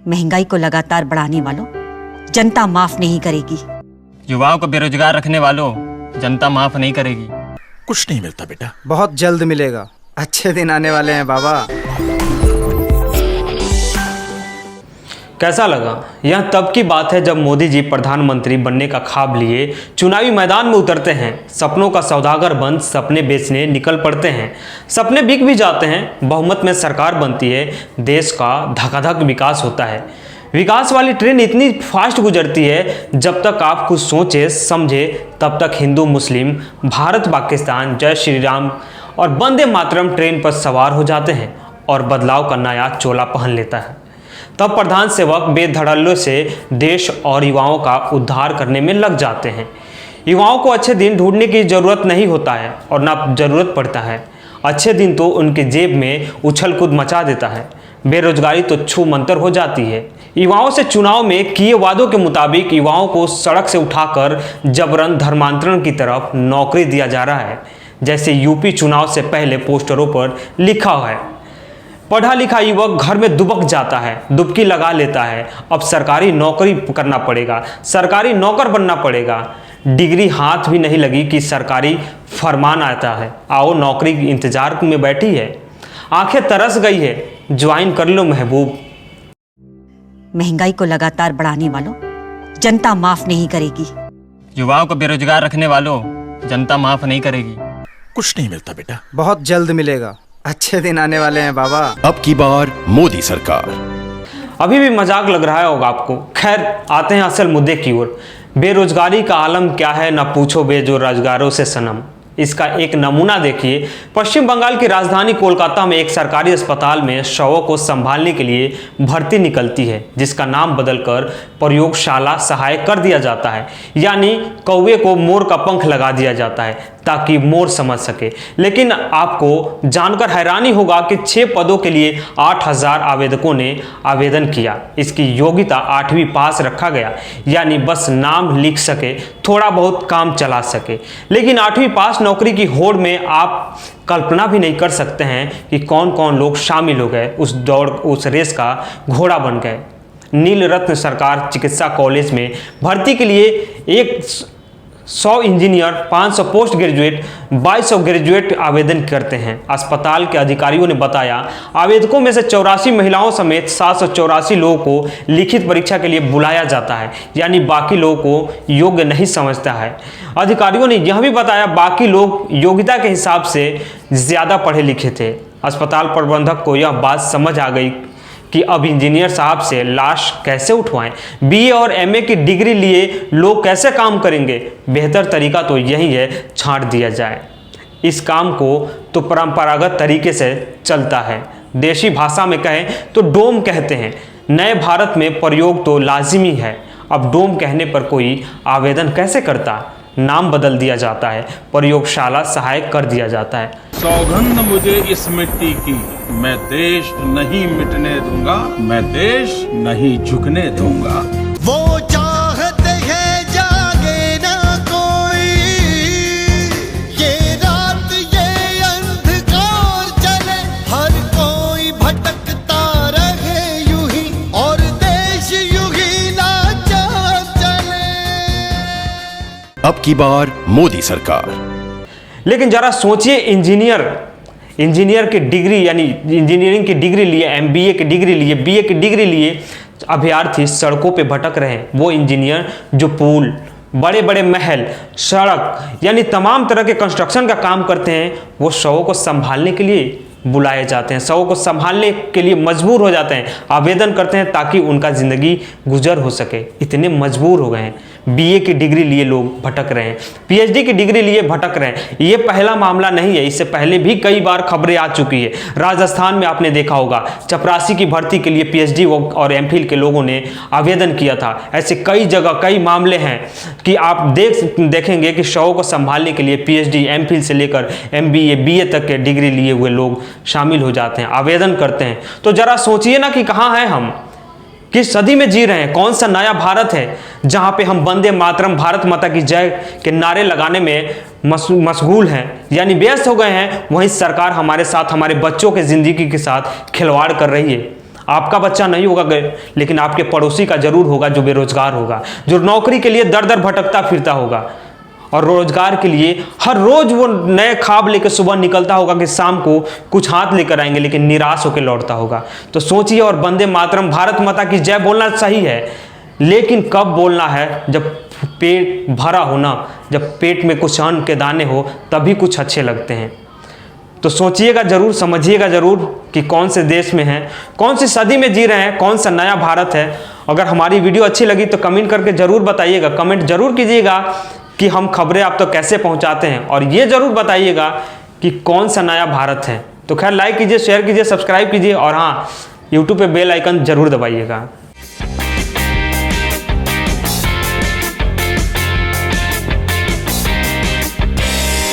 महंगाई को लगातार बढ़ाने वालों, जनता माफ नहीं करेगी। युवाओं को बेरोजगार रखने वालों, जनता माफ नहीं करेगी। कुछ नहीं मिलता बेटा, बहुत जल्द मिलेगा। अच्छे दिन आने वाले हैं बाबा। कैसा लगा? यह तब की बात है जब मोदी जी प्रधानमंत्री बनने का ख्वाब लिए चुनावी मैदान में उतरते हैं। सपनों का सौदागर बन सपने बेचने निकल पड़ते हैं। सपने बिक भी जाते हैं, बहुमत में सरकार बनती है, देश का धकाधक विकास होता है। विकास वाली ट्रेन इतनी फास्ट गुजरती है, जब तक आप कुछ सोचे समझे तब तक हिंदू मुस्लिम, भारत पाकिस्तान, जय श्री राम और वंदे मातरम ट्रेन पर सवार हो जाते हैं और बदलाव का नया चोला पहन लेता है। तब प्रधान सेवक बेधड़ल्ले से देश और युवाओं का उद्धार करने में लग जाते हैं। युवाओं को अच्छे दिन ढूंढने की ज़रूरत नहीं होता है और ना ज़रूरत पड़ता है। अच्छे दिन तो उनके जेब में उछल कूद मचा देता है। बेरोजगारी तो छू मंतर हो जाती है। युवाओं से चुनाव में किए वादों के मुताबिक युवाओं को सड़क से उठाकर जबरन धर्मांतरण की तरफ नौकरी दिया जा रहा है, जैसे यूपी चुनाव से पहले पोस्टरों पर लिखा है। पढ़ा लिखा युवक घर में दुबक जाता है, डुबकी लगा लेता है। अब सरकारी नौकरी करना पड़ेगा, सरकारी नौकर बनना पड़ेगा। डिग्री हाथ भी नहीं लगी कि सरकारी फरमान आता है, आओ नौकरी इंतजार में बैठी है। आंखें तरस गई है, ज्वाइन कर लो महबूब। महंगाई को लगातार बढ़ाने वालों, जनता माफ नहीं करेगी। युवाओं को बेरोजगार रखने वालों, जनता माफ नहीं करेगी। कुछ नहीं मिलता बेटा, बहुत जल्द मिलेगा। अच्छे दिन आने वाले हैं बाबा। अब की बार मोदी सरकार। अभी भी मजाक लग रहा होगा आपको। खैर, आते हैं असल मुद्दे की ओर। बेरोजगारी का आलम क्या है ना पूछो बेरोजगारों से सनम। इसका एक नमूना देखिए। पश्चिम बंगाल की राजधानी कोलकाता में एक सरकारी अस्पताल में शवों को संभालने के लिए भर्ती निकलती है, जिसका नाम बदलकर प्रयोगशाला सहायक कर दिया जाता है। यानी कौवे को मोर का पंख लगा दिया जाता है ताकि मोर समझ सके। लेकिन आपको जानकर हैरानी होगा कि 6 पदों के लिए 8000 आवेदकों ने आवेदन किया। इसकी योग्यता 8वीं पास रखा गया, यानी बस नाम लिख सके, थोड़ा बहुत काम चला सके। लेकिन 8वीं पास नौकरी की होड़ में आप कल्पना भी नहीं कर सकते हैं कि कौन कौन लोग शामिल हो गए, उस दौड़ उस रेस का घोड़ा बन गए। नील रत्न सरकार चिकित्सा कॉलेज में भर्ती के लिए 100 इंजीनियर, 500 पोस्ट ग्रेजुएट, 2200 ग्रेजुएट आवेदन करते हैं। अस्पताल के अधिकारियों ने बताया, आवेदकों में से 84 महिलाओं समेत 784 लोगों को लिखित परीक्षा के लिए बुलाया जाता है, यानी बाकी लोगों को योग्य नहीं समझता है। अधिकारियों ने यह भी बताया, बाकी लोग योग्यता के हिसाब से ज़्यादा पढ़े लिखे थे। अस्पताल प्रबंधक को यह बात समझ आ गई कि अब इंजीनियर साहब से लाश कैसे उठवाएं। बीए और एमए की डिग्री लिए लोग कैसे काम करेंगे? बेहतर तरीका तो यही है, छांट दिया जाए। इस काम को तो परंपरागत तरीके से चलता है। देशी भाषा में कहें तो डोम कहते हैं। नए भारत में प्रयोग तो लाजिमी है। अब डोम कहने पर कोई आवेदन कैसे करता? नाम बदल दिया जाता है, प्रयोगशाला सहायक कर दिया जाता है। सौगंध मुझे इस मिट्टी की, मैं देश नहीं मिटने दूंगा, मैं देश नहीं झुकने दूंगा। वो चाहते हैं जागे ना कोई, ये रात ये अंधकार चले, हर कोई भटकता रहे यूं ही, और देश यूं ही लाचार चले। अब की बार मोदी सरकार। लेकिन जरा सोचिए, इंजीनियर की डिग्री यानी इंजीनियरिंग की डिग्री लिए, एमबीए की डिग्री लिए, बीए की डिग्री लिए अभ्यर्थी सड़कों पे भटक रहे हैं। वो इंजीनियर जो पुल, बड़े बड़े महल, सड़क यानी तमाम तरह के कंस्ट्रक्शन का काम करते हैं, वो शवों को संभालने के लिए बुलाए जाते हैं, शवों को संभालने के लिए मजबूर हो जाते हैं, आवेदन करते हैं ताकि उनका ज़िंदगी गुजर हो सके। इतने मजबूर हो गए हैं। बीए की डिग्री लिए लोग भटक रहे हैं, पीएचडी की डिग्री लिए भटक रहे हैं। ये पहला मामला नहीं है, इससे पहले भी कई बार खबरें आ चुकी है। राजस्थान में आपने देखा होगा, चपरासी की भर्ती के लिए पीएचडी और एमफिल के लोगों ने आवेदन किया था। ऐसे कई जगह कई मामले हैं कि आप देखेंगे कि शवों को संभालने के लिए पीएचडी, एमफिल से लेकर एमबीए, बीए तक के डिग्री लिए हुए लोग शामिल हो जाते हैं, आवेदन करते हैं। तो जरा सोचिए ना कि कहाँ हैं हम, किस सदी में जी रहे हैं? कौन सा नया भारत है जहां पे हम वंदे मातरम, भारत माता की जय के नारे लगाने में मशगूल हैं, यानी व्यस्त हो गए हैं। वहीं सरकार हमारे साथ, हमारे बच्चों के जिंदगी के साथ खिलवाड़ कर रही है। आपका बच्चा नहीं होगा लेकिन आपके पड़ोसी का जरूर होगा जो बेरोजगार होगा, जो नौकरी के लिए दर दर भटकता फिरता होगा और रोजगार के लिए हर रोज वो नए ख्वाब लेकर सुबह निकलता होगा कि शाम को कुछ हाथ लेकर आएंगे लेकिन निराश होकर लौटता होगा। तो सोचिए और वंदे मातरम भारत माता की जय बोलना सही है, लेकिन कब बोलना है? जब पेट भरा हो ना, जब पेट में कुछ अन्न के दाने हो तभी कुछ अच्छे लगते हैं। तो सोचिएगा जरूर, समझिएगा जरूर कि कौन से देश में हैं, कौन सी सदी में जी रहे हैं, कौन सा नया भारत है। अगर हमारी वीडियो अच्छी लगी तो कमेंट करके जरूर बताइएगा, कमेंट जरूर कीजिएगा कि हम खबरें आप तक कैसे पहुंचाते हैं, और ये जरूर बताइएगा कि कौन सा नया भारत है। तो खैर लाइक कीजिए, शेयर कीजिए, सब्सक्राइब कीजिए और हाँ, यूट्यूब पे बेल आइकन जरूर दबाइएगा।